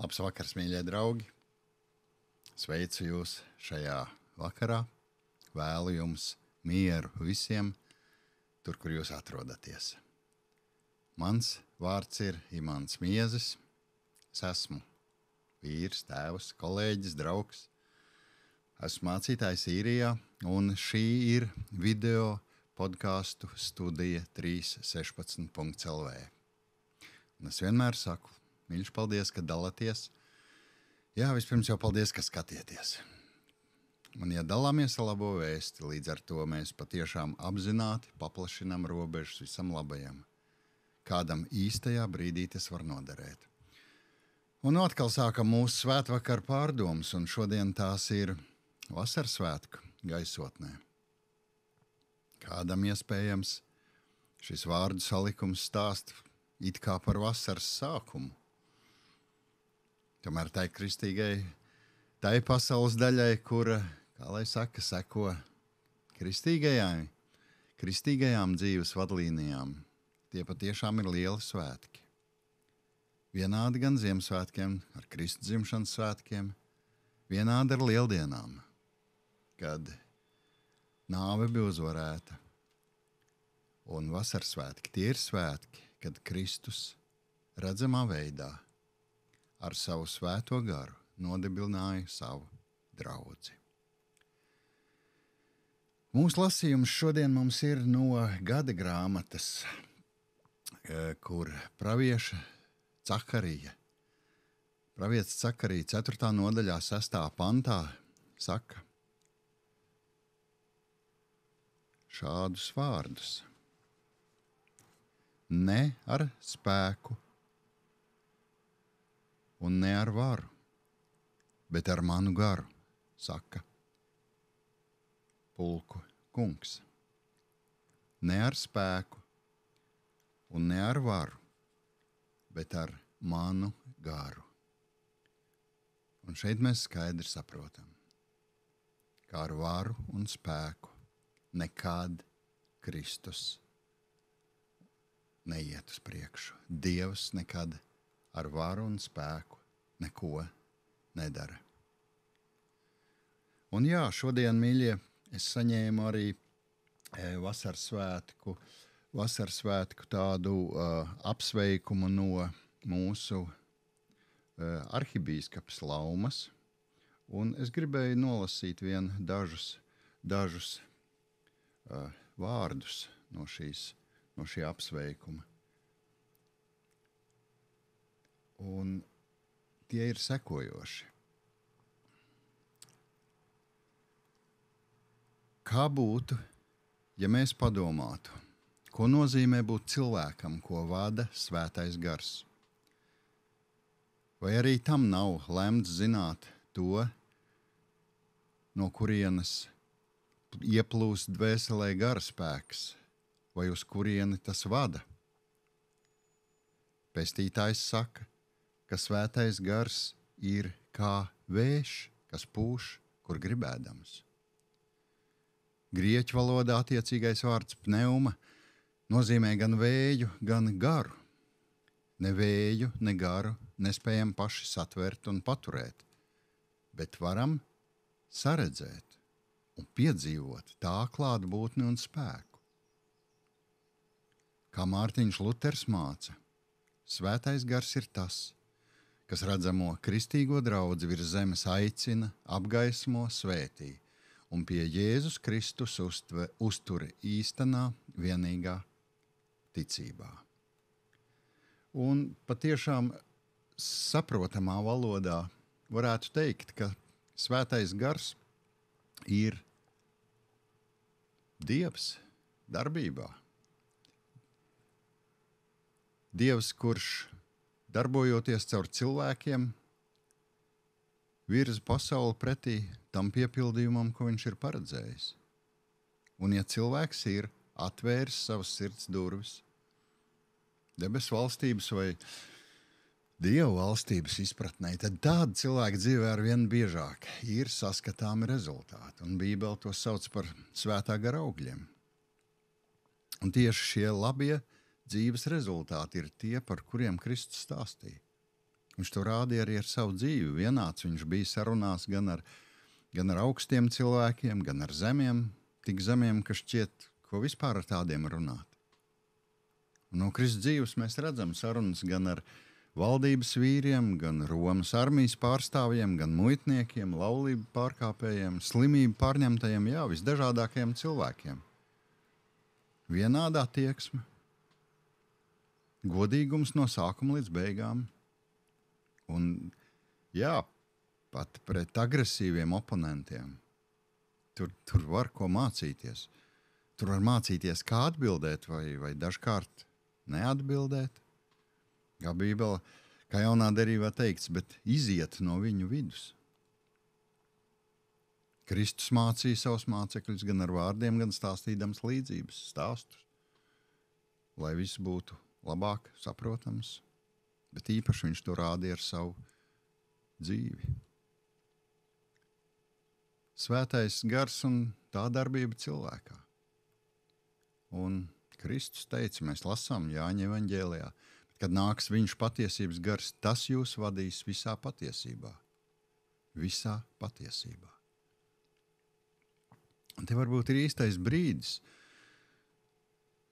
Labs vakars, mīļie draugi! Sveicu jūs šajā vakarā. Vēlu jums mieru visiem, tur, kur jūs atrodaties. Mans vārds ir Imants Miezis. Es esmu vīrs, tēvs, kolēģis, draugs. Esmu mācītājs Īrijā, un šī ir video podcastu studija 316.lv. Un es vienmēr saku, mīļš, paldies, ka dalaties. Jā, vispirms jau paldies, ka skatieties. Un ja dalāmies ar labo vēsti, līdz ar to mēs patiešām apzināti paplašinām robežas visam labajam. Kādam īstajā brīdī tas var noderēt. Un atkal sākam mūsu svētvakar pārdomas, un šodien tās ir vasaras svētku gaisotnē. Kādam iespējams šis vārdu salikums stāst it kā par vasaras sākumu. Tomēr tai kristīgai, tai pasaules daļai, kura, kā lai saka, seko kristīgajām dzīves vadlīnijām, tie patiešām ir lieli svētki. Vienādi gan Ziemassvētkiem, ar Kristu dzimšanas svētkiem, vienādi ar lieldienām, kad nāve bija uzvarēta. Un vasaras svētki, tie ir svētki, kad Kristus redzamā veidā ar savu svēto garu nodibināja savu draudzi. Mūsu lasījums šodien mums ir no Gada grāmatas, kur pravieša Cakarija, pravietis Cakarija 4. nodaļā 6. pantā saka šādus vārdus. Ne ar spēku un ne ar varu, bet ar manu garu, saka pulku kungs. Ne ar spēku un ne ar varu, bet ar manu garu. Un šeit mēs skaidri saprotam, kā ar varu un spēku nekad Kristus neiet uz priekšu. Dievs nekad ar varu un spēku neko nedara. Un jā, šodien, mīļie, es saņēmu arī vasaras svētku tādu apsveikumu no mūsu arhibīskaps Laumas, un es gribēju nolasīt dažus vārdus no šī apsveikuma. Un tie ir sekojoši. Kā būtu, ja mēs padomātu, ko nozīmē būt cilvēkam, ko vada svētais gars? Vai arī tam nav lemts zināt to, no kurienes ieplūst dvēselē gara spēks, vai uz kurieni tas vada? Pestītājs saka, ka svētais gars ir kā vējš, kas pūš, kur gribēdams. Grieķu valodā attiecīgais vārds pneuma nozīmē gan vēju, gan garu. Ne vēju, ne garu nespējam paši satvert un paturēt, bet varam saredzēt un piedzīvot tā klātbūtni un spēku. Kā Mārtiņš Luters māca, svētais gars ir tas, kas redzamo kristīgo draudzi virs zemes aicina, apgaismo, svētī un pie Jēzus Kristus uztur īstenā, vienīgā ticībā. Un patiešām saprotamā valodā varētu teikt, ka svētais gars ir Dievs darbībā. Dievs, kurš darbojoties caur cilvēkiem, virza pasauli pretī tam piepildījumam, ko viņš ir paredzējis. Un ja cilvēks ir atvēris savas sirds durvis, debesu valstības vai Dievu valstības izpratnē, tad tāda cilvēka dzīvē ar vien biežāk ir saskatāmi rezultāti. Un Bībele to sauc par svētā gara augļiem. Un tieši šie labie dzīves rezultāti ir tie, par kuriem Kristus stāstīja. Viņš to rādīja arī ar savu dzīvi. Vienāds viņš bija sarunās gan ar augstiem cilvēkiem, gan ar zemiem, tik zemiem, ka šķiet, ko vispār ar tādiem runāt. Un no Kristus dzīves mēs redzam sarunas gan ar valdības vīriem, gan Romas armijas pārstāvjiem, gan muitniekiem, laulību pārkāpējiem, slimību pārņemtajiem, jā, visdažādākajiem cilvēkiem. Vienādā tieksme, godīgums no sākuma līdz beigām. Un, jā, pat pret agresīviem oponentiem. Tur var ko mācīties. Tur var mācīties, kā atbildēt vai dažkārt neatbildēt. Kā Bībele, kā jaunā derībā teikts, bet iziet no viņu vidus. Kristus mācīja savus mācekļus gan ar vārdiem, gan stāstīdams līdzības stāstus, lai viss būtu labāk saprotams, bet īpaši viņš to rādīja ar savu dzīvi. Svētais gars un tā darbība cilvēkā. Un Kristus teica, mēs lasām Jāņa evaņģēlijā, kad nāks viņš patiesības gars, tas jūs vadīs visā patiesībā. Visā patiesībā. Un te varbūt ir īstais brīdis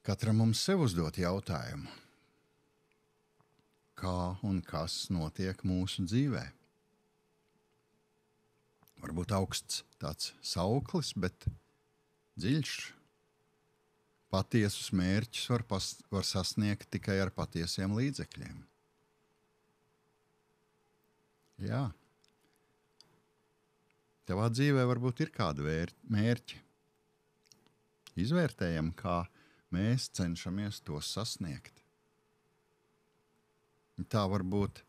katram mums sev uzdot jautājumu, kā un kas notiek mūsu dzīvē. Varbūt augsts tāds sauklis, bet dziļš. Patiesus mērķus var sasniegt tikai ar patiesiem līdzekļiem. Jā. Tavā dzīvē varbūt ir kādi mērķi. Izvērtējam, kā mēs cenšamies tos sasniegt. Tā varbūt,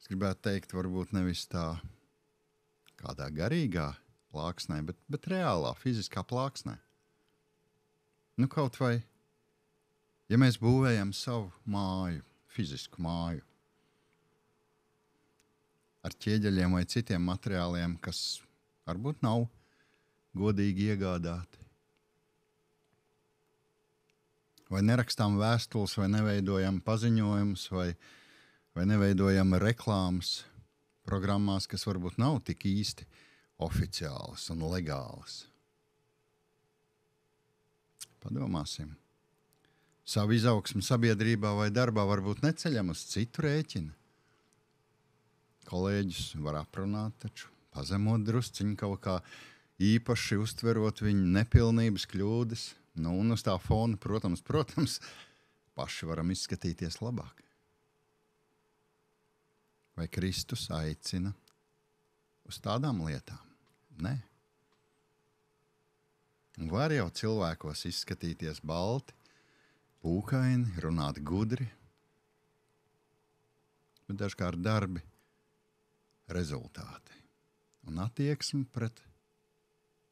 es gribētu teikt, varbūt nevis tā kādā garīgā plāksnē, bet reālā, fiziskā plāksnē. Nu, kaut vai, ja mēs būvējam savu māju, fizisku māju, ar ķieģeļiem vai citiem materiāliem, kas varbūt nav godīgi iegādāti, vai nerakstām vēstules, vai neveidojam paziņojumus, vai neveidojam reklāmas programmās, kas varbūt nav tik īsti oficiālas un legālas. Padomāsim. Savu izaugsmu sabiedrībā vai darbā varbūt neceļam uz citu rēķinu. Kolēģis var aprunāt, taču pazemot drusciņu kaut kā īpaši uztverot viņu nepilnības kļūdas. Nu, un uz tā fona, protams, paši varam izskatīties labāk. Vai Kristus aicina uz tādām lietām? Nē. Var jau cilvēkos izskatīties balti, pūkaini, runāt gudri, bet dažkārt darbi, rezultāti un attieksmi pret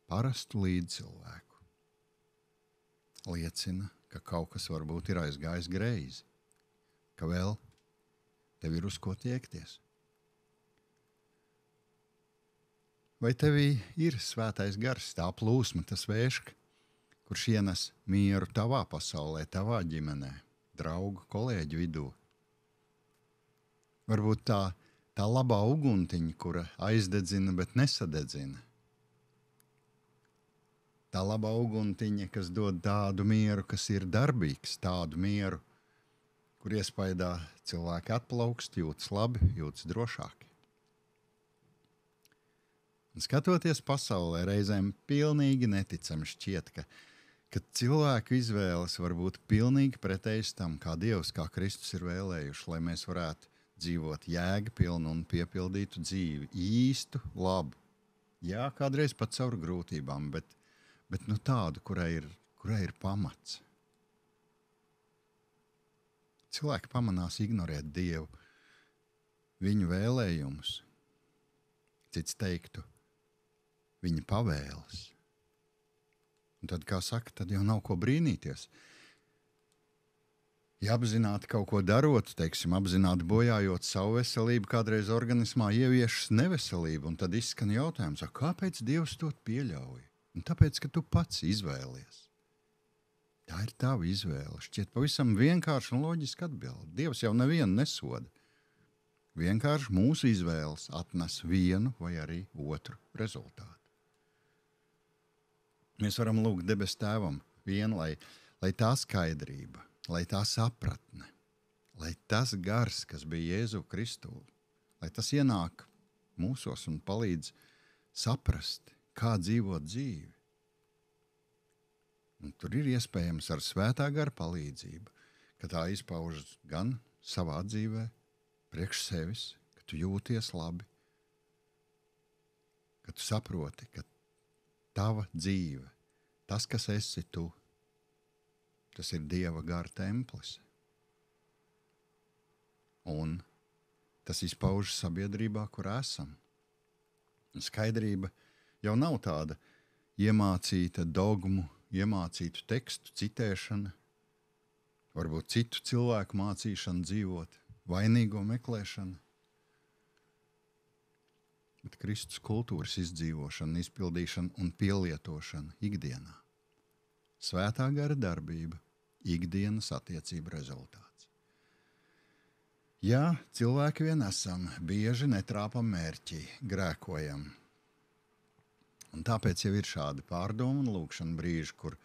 parastu līdzcilvēku liecina, ka kaut kas varbūt ir aizgājis greizi, ka vēl tev ir uz ko tiekties. Vai tevī ir svētais gars, tā plūsma, tas vējš, kurš ienes mieru tavā pasaulē, tavā ģimenē, draugu, kolēģu vidū? Varbūt tā labā uguntiņa, kura aizdedzina, bet nesadedzina. Tā labā uguntiņa, kas dod tādu mieru, kas ir darbīgs, tādu mieru, kur iespaidā cilvēki atplaukst, jūtas labi, jūtas drošāki. Un skatoties pasaulē, reizēm pilnīgi neticami šķiet, ka cilvēku izvēles var būt pilnīgi pretējas tam, kā Dievs, kā Kristus ir vēlējuši, lai mēs varētu dzīvot jēgapilnu un piepildītu dzīvi, īstu, labu. Jā, kādreiz pat caur grūtībām, bet nu tādu, kurai ir pamats. Cilvēki pamanās ignorēt Dievu, viņu vēlējumus, cits teiktu, viņa pavēles. Un tad, kā saka, tad jau nav ko brīnīties. Ja apzināti kaut ko darot, teiksim, apzināti bojājot savu veselību, kādreiz organismā ieviešas neveselību, un tad izskan jautājums, kāpēc Dievs to pieļauj? Un tāpēc, ka tu pats izvēlies. Tā ir tava izvēle. Šķiet pavisam vienkārši un loģiski atbildi. Dievs jau nevienu nesoda. Vienkārši mūsu izvēles atnes vienu vai arī otru rezultātu. Mēs varam lūgt debes Tēvam vienu, lai tā skaidrība, lai tā sapratne, lai tas gars, kas bija Jēzu Kristū, lai tas ienāk mūsos un palīdz saprast, kā dzīvot dzīvi. Un tur ir iespējams ar svētā gara palīdzību, ka tā izpaužas gan savā dzīvē, priekš sevis, ka tu jūties labi, ka tu saproti, ka tava dzīve, tas, kas esi tu, tas ir Dieva gara templis. Un tas izpaužas sabiedrībā, kur esam. Un skaidrība jau nav tāda iemācīta dogmu, iemācītu tekstu citēšana, varbūt citu cilvēku mācīšana dzīvot, vainīgo meklēšana, bet Kristus kultūras izdzīvošana, izpildīšana un pielietošana ikdienā. Svētā gara darbība, ikdienas attiecību rezultāts. Jā, cilvēki vien esam, bieži netrāpam mērķī, grēkojam. Un tāpēc jau ir šādi pārdomu un lūkšana brīži, kur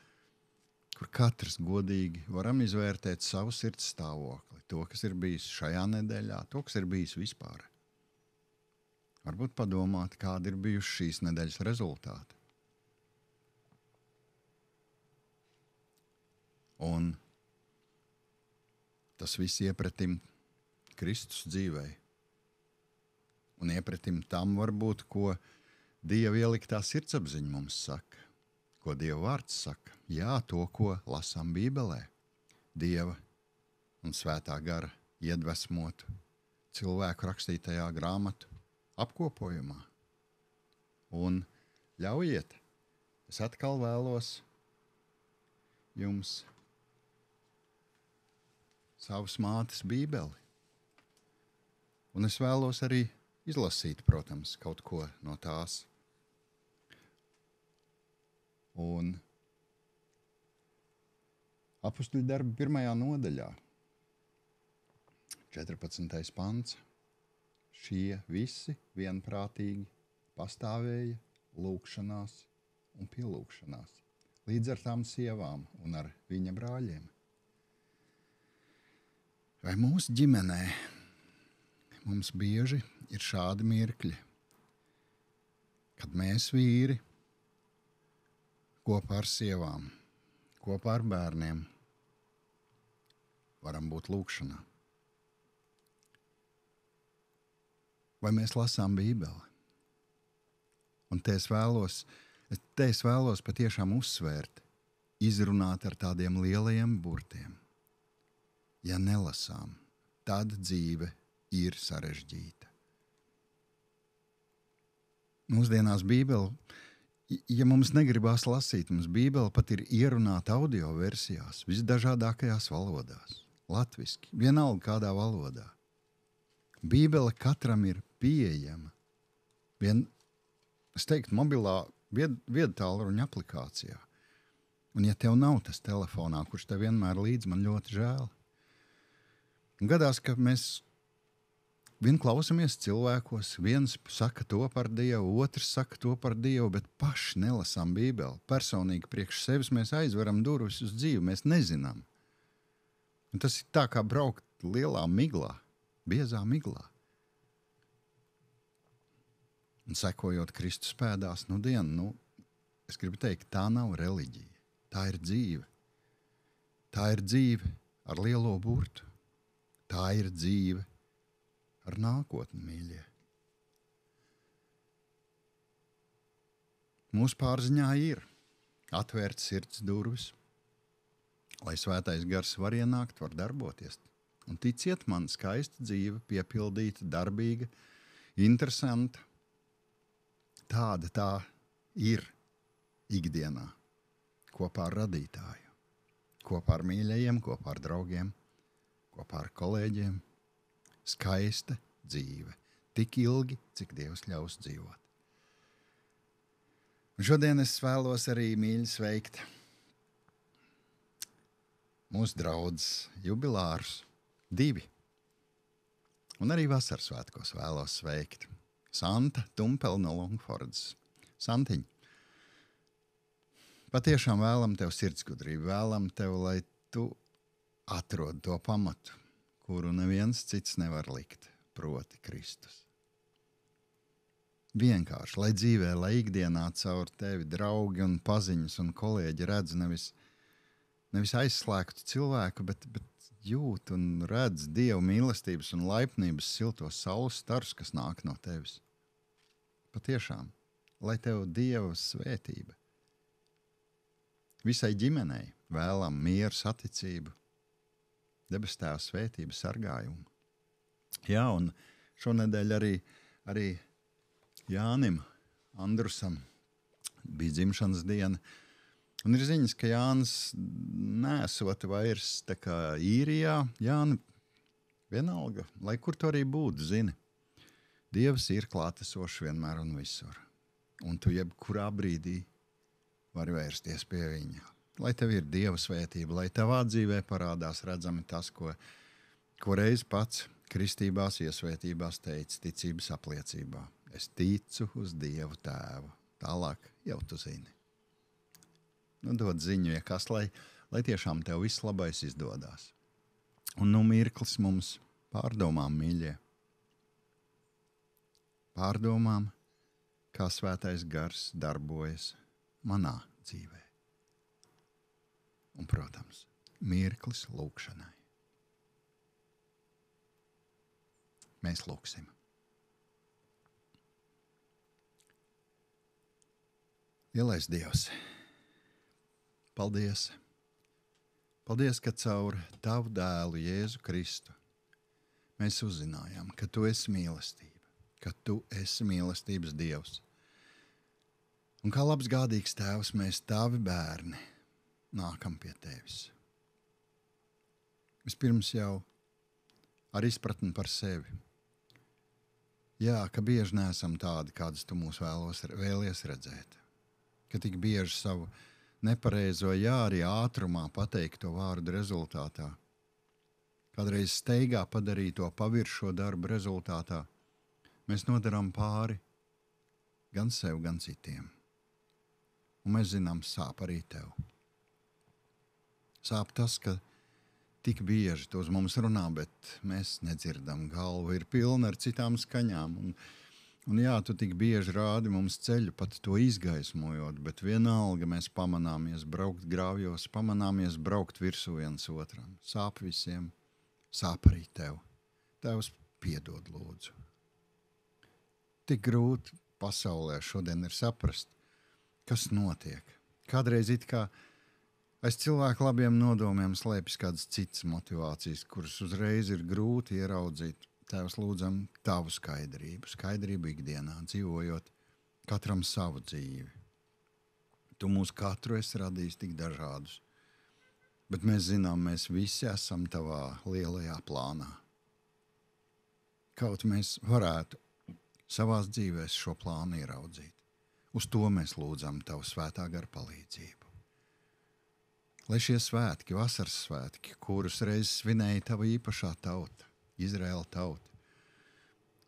katrs godīgi varam izvērtēt savu sirds stāvokli, to, kas ir bijis šajā nedēļā, to, kas ir bijis vispār. Varbūt padomāt, kādi ir bijuši šīs nedēļas rezultāti. Un tas viss iepratim Kristus dzīvei. Un iepratim tam varbūt, ko Dieva ieliktā sirdsapziņa mums saka, ko Dieva vārds saka. Jā, to, ko lasām Bībelē. Dieva un svētā gara iedvesmotu cilvēku rakstītajā grāmatu apkopojumā. Un ļaujiet, es atkal vēlos jums savas mātes Bībeli. Un es vēlos arī izlasīt, protams, kaut ko no tās. Un Apostoļu darbu 1. nodaļā, 14. pants. Šie visi vienprātīgi pastāvēja lūgšanās un pielūgšanās līdz ar tām sievām un ar viņa brāļiem. Vai mūsu ģimenē mums bieži ir šādi mirkļi, kad mēs vīri kopā ar sievām, kopā ar bērniem varam būt lūgšanā? Vai mēs lasām Bībeli? Un te es vēlos patiešām uzsvērt, izrunāt ar tādiem lielajiem burtiem. Ja nelasām, tad dzīve ir sarežģīta. Mūsdienās Bībele, ja mums negribās lasīt, mums Bībele pat ir ierunāta audio versijās, visdažādākajās valodās, latviski, vienalga kādā valodā. Bībele katram ir pieejama. Es teiktu, mobilā viedtālruņa aplikācijā. Un ja tev nav tas telefonā, kurš tev vienmēr līdz, man ļoti žēl. Un gadās, ka mēs vien klausamies cilvēkos, viens saka to par Dievu, otrs saka to par Dievu, bet paši nelasām Bībeli. Personīgi priekš sevis mēs aizveram durvis uz dzīvi, mēs nezinām. Un tas ir tā kā braukt lielā miglā, biezā miglā. Un sekojot Kristus pēdās, es gribu teikt, tā nav reliģija, tā ir dzīve. Tā ir dzīve ar lielo burtu. Tā ir dzīve ar nākotni, mīļie. Mūsu pārziņā ir atvērt sirds durvis, lai svētais gars var ienākt, var darboties. Un ticiet man, skaista dzīve, piepildīta, darbīga, interesanta. Tāda tā ir ikdienā, kopā ar radītāju, kopā ar mīļajiem, kopā ar draugiem, kopā ar kolēģiem. Skaista dzīve, tik ilgi, cik Dievs ļaus dzīvot. Un šodien es vēlos arī mīļi sveikt mūsu draudzes jubilārus, 2. Un arī vasaras svētkos vēlos sveikt Santa Tumpeli no Longfordas. Santiņ, patiešām vēlam tev sirdsgudrību, vēlam tev, lai tu atrod to pamatu, kuru neviens cits nevar likt, proti Kristus. Vienkārši, lai dzīvē, lai ikdienā caur tevi draugi un paziņas un kolēģi redz nevis aizslēgtu cilvēku, bet jūt un redz Dievu mīlestības un laipnības siltos saules stars, kas nāk no tevis. Patiešām, lai tev Dieva svētība. Visai ģimenei vēlam mieru, saticību, debes Tēva svētību, sargājumu. Jā, un šonedēļ arī Jānim Andrusam bija dzimšanas diena. Un ir ziņas, ka Jānis nesot vairs tā kā Īrijā. Jāni, vienalga, lai kur tu arī būtu, zini. Dievs ir klātesošs vienmēr un visur. Un tu jebkurā brīdī vari vērsties pie viņa. Lai tev ir Dieva svētība, lai tavā dzīvē parādās redzami tas, ko reiz pats kristībās, iesvētībās teica ticības apliecībā. Es ticu uz Dievu Tēvu. Tālāk jau tu zini. Nu, dod ziņu, ja kas, lai tiešām tev viss labais izdodās. Un mirklis mums pārdomām, mīļie. Pārdomām, kā svētais gars darbojas manā dzīvē. Un, protams, mirklis lūkšanai. Mēs lūksim. Lielais Dievs, paldies! Paldies, ka caur tavu dēlu Jēzu Kristu mēs uzzinājām, ka tu esi mīlestība, ka tu esi mīlestības Dievs. Un kā labs gādīgs tēvs, mēs tavi bērni nākam pie tevis. Vispirms jau ar izpratni par sevi. Jā, ka bieži neesam tādi, kādas tu mūs vēlies redzēt. Ka tik bieži savu nepareizo arī ātrumā pateikto vārdu rezultātā. Kādreiz steigā padarīto paviršo darbu rezultātā mēs nodarām pāri gan sev, gan citiem. Un mēs zinām, sāp arī tev. Sāp tas, ka tik bieži tu uz mums runā, bet mēs nedzirdam. Galva ir pilna ar citām skaņām. Un jā, tu tik bieži rādi mums ceļu, pat to izgaismojot, bet vienalga mēs pamanāmies braukt grāvjos, pamanāmies braukt virsū viens otram. Sāp visiem, sāp arī tev. Tevs piedod, lūdzu. Tik grūti pasaulē šodien ir saprast, kas notiek. Kādreiz it kā aiz cilvēku labiem nodomiem slēpjas kādas citas motivācijas, kuras uzreiz ir grūti ieraudzīt. Tēvs, lūdzam tavu skaidrību ikdienā, dzīvojot katram savu dzīvi. Tu mūs katru esi radījis tik dažādus, bet mēs zinām, mēs visi esam tavā lielajā plānā. Kaut mēs varētu savās dzīvēs šo plānu ieraudzīt. Uz to mēs lūdzam tavu svētā gara palīdzību. Lai šie svētki, vasaras svētki, kurus reiz svinēja tava īpašā tauta, Izraēla tauta.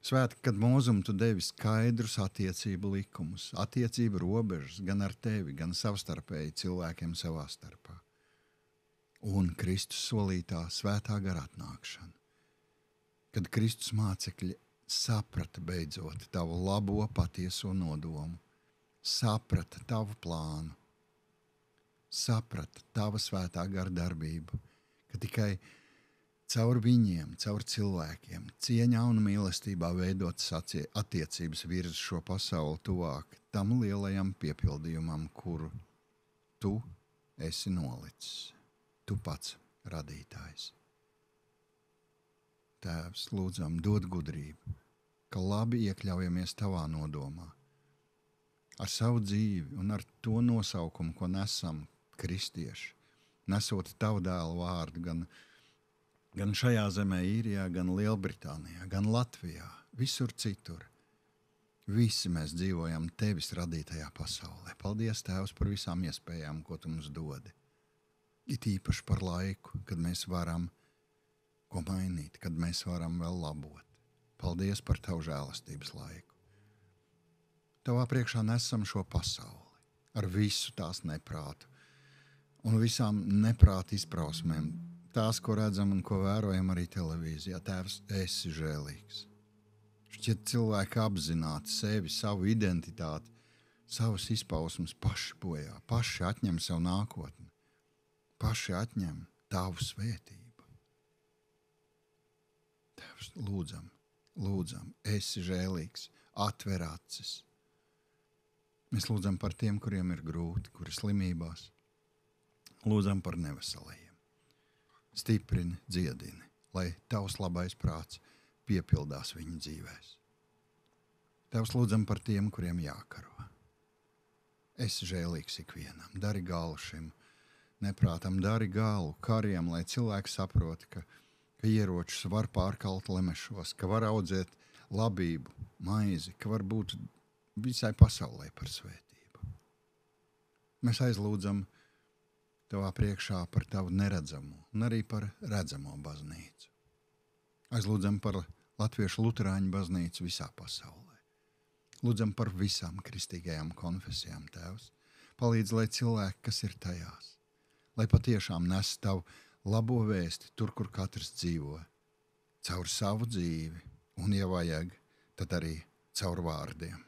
Svētki, kad mūzum tu devi skaidrus attiecību likumus, attiecību robežas gan ar tevi, gan savstarpēji cilvēkiem savā starpā. Un Kristus solītā svētā gara atnākšana. Kad Kristus mācekļi saprata beidzot tavu labo patieso nodomu, saprata tavu plānu, saprata tava svētā gara darbību, ka tikai caur viņiem, caur cilvēkiem, cieņā un mīlestībā veidotas attiecības virz šo pasauli tuvāk tam lielajam piepildījumam, kuru tu esi nolicis. Tu pats radītājs. Tēvs, lūdzam, dod gudrību, ka labi iekļaujamies tavā nodomā. Ar savu dzīvi un ar to nosaukumu, ko nesam kristieši, nesot tavu dēlu vārdu gan šajā zemē, Īrijā, gan Lielbritānijā, gan Latvijā, visur citur. Visi mēs dzīvojam tevis radītajā pasaulē. Paldies, Tēvs, par visām iespējām, ko tu mums dodi. It īpaši par laiku, kad mēs varam ko mainīt, kad mēs varam vēl labot. Paldies par tavu žēlastības laiku. Tavā priekšā nesam šo pasauli ar visu tās neprātu un visām neprāta izprausmēm, tās, ko redzam un ko vērojam arī televīzijā. Tēvs, esi žēlīgs. Šķiet, cilvēki apzināti sevi, savu identitāti, savas izpausmes paši bojā, paši atņem sev nākotni, paši atņem tavu svētību. Tēvs, lūdzam, esi žēlīgs, atver acis. Mēs lūdzam par tiem, kuriem ir grūti, kuri slimībās. Lūdzam par neveselajiem. Stiprini, dziedini, lai tavs labais prāts piepildās viņu dzīvēs. Tevs lūdzam par tiem, kuriem jākaro. Esi žēlīgs ikvienam, dari galu šim neprātam, dari galu kariem, lai cilvēki saprot, ka ieročus var pārkalt lemešos, ka var audzēt labību, maizi, ka var būt visai pasaulē par svētību. Mēs aizlūdzam tavā priekšā par tavu neredzamo un arī par redzamo baznīcu. Aizlūdzam par Latviešu luterāņu baznīcu visā pasaulē. Lūdzam par visām kristīgajām konfesijām, Tēvs. Palīdz, lai cilvēki, kas ir tajās, lai patiešām nes tavu labo vēsti tur, kur katrs dzīvo, caur savu dzīvi un, ja vajag, tad arī caur vārdiem.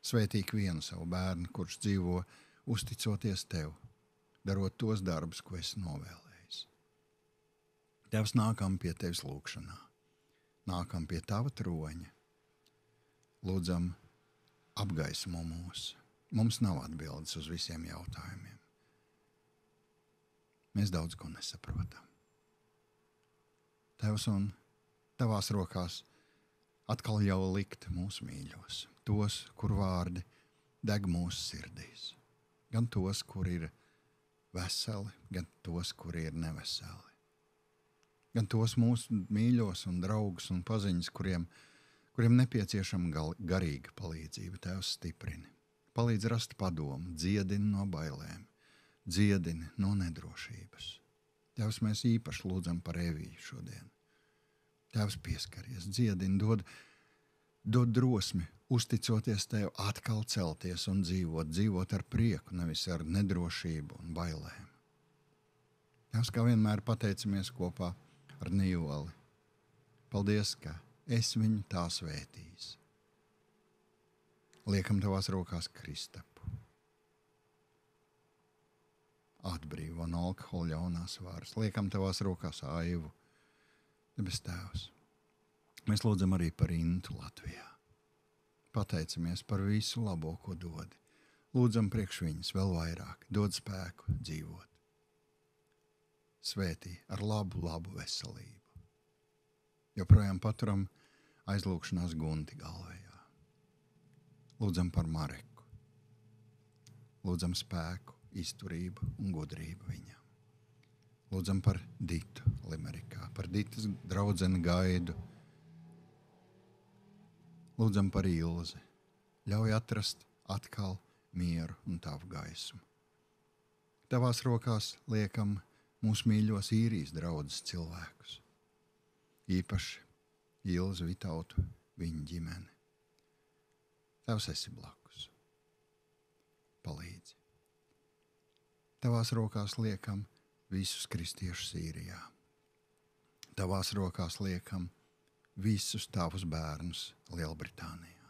Svētī vienu savu bērnu, kurš dzīvo uzticoties tev, darot tos darbus, ko esi novēlējis. Tēvs, nākam pie tevis lūkšanā, nākam pie tava troņa, lūdzam apgaismo mūs. Mums nav atbildes uz visiem jautājumiem. Mēs daudz ko nesaprotam. Tēvs, un tavās rokās atkal jau likt mūsu mīļos, tos, kur vārdi deg mūsu sirdīs, gan tos, kur ir veseli, gan tos, kuri ir neveseli. Gan tos mūsu mīļos un draugus un paziņas, kuriem nepieciešama garīga palīdzība. Tēvs, stiprini. Palīdz rast padomu, dziedini no bailēm, dziedini no nedrošības. Tēvs, mēs īpaši lūdzam par Eviju šodien. Tēvs, pieskaries, dziedini, dod drosmi, uzticoties tev, atkal celties un dzīvot ar prieku, nevis ar nedrošību un bailēm. Tēvs, kā vienmēr pateicamies kopā ar Nijoli. Paldies, ka esi viņu tā svētījis. Liekam tavās rokās Kristapu. Atbrīvo no alkohola ļaunās varas. Liekam tavās rokās Aivu. Debes Tēvs, mēs lūdzam arī par Intu Latvijā. Pateicamies par visu labo, ko dodi. Lūdzam priekš viņas vēl vairāk, dod spēku dzīvot. Svētī ar labu veselību. Joprojām paturam aizlūkšanās Gunti Galvējā. Lūdzam par Mareku. Lūdzam spēku, izturību un gudrību viņam. Lūdzam par Ditu Limerikā, par Ditas draudzeni Gaidu. Lūdzam par Ilzi. Ļauj atrast atkal mieru un tavu gaismu. Tavās rokās liekam mūsu mīļos īrijas draudzes cilvēkus. Īpaši Ilzi Vitautu, viņa ģimeni. Tavs esi blakus. Palīdzi. Tavās rokās liekam visus kristiešus Sīrijā. Tavās rokās liekam visus tavus bērnus Lielbritānijā.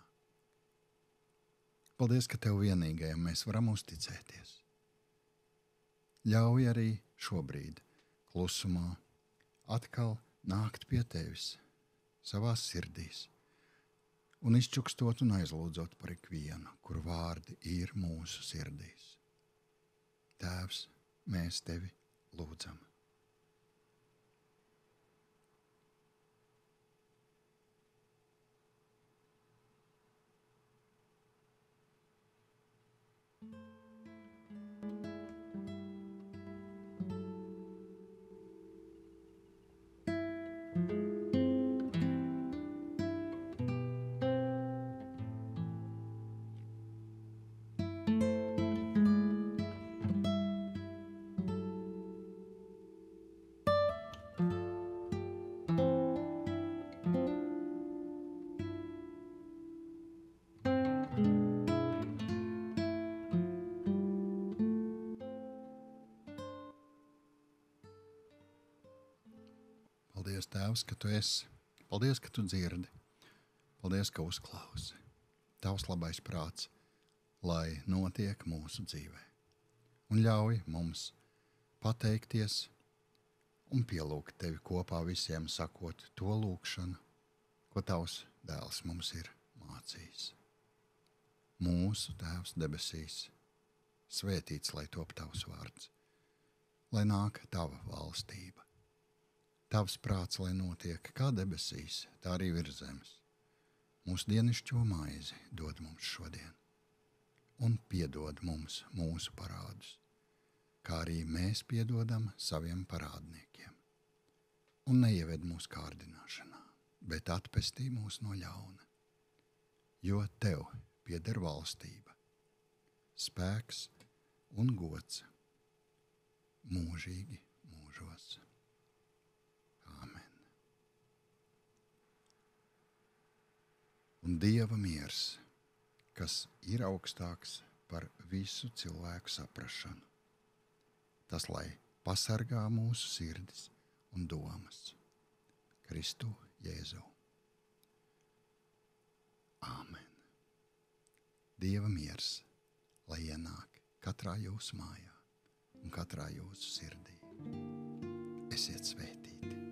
Paldies, ka tev vienīgajam mēs varam uzticēties. Ļauj arī šobrīd klusumā atkal nākt pie tevis savās sirdīs un izčukstot un aizlūdzot par ikvienu, kur vārdi ir mūsu sirdīs. Tēvs, mēs tevi lūdzam. Paldies, Tēvs, ka Tu esi. Paldies, ka Tu dzirdi. Paldies, ka uzklausi. Tavs labais prāts, lai notiek mūsu dzīvē. Un ļauj mums pateikties un pielūgt Tevi kopā visiem, sakot to lūgšanu, ko Tavs dēls mums ir mācījis. Mūsu Tēvs debesīs, svētīts, lai top Tavs vārds, lai nāk Tava valstība. Tavs prāts, lai notiek kā debesīs, tā arī virs zemes. Mūsu dienascho maizi dod mums šodien, un piedod mums mūsu parādus, kā arī mēs piedodam saviem parādniekiem. Un neieved mūsu kārdināšanā, bet atpestī mūs no ļauna. Jo Tev pieder valstība, spēks un gods mūžīgi mūžos. Āmen. Un Dieva miers, kas ir augstāks par visu cilvēku saprašanu, tas lai pasargā mūsu sirdis un domas. Kristu Jēzu. Āmen. Dieva miers, lai ienāk katrā jūsu mājā un katrā jūsu sirdī. Esiet svētīti!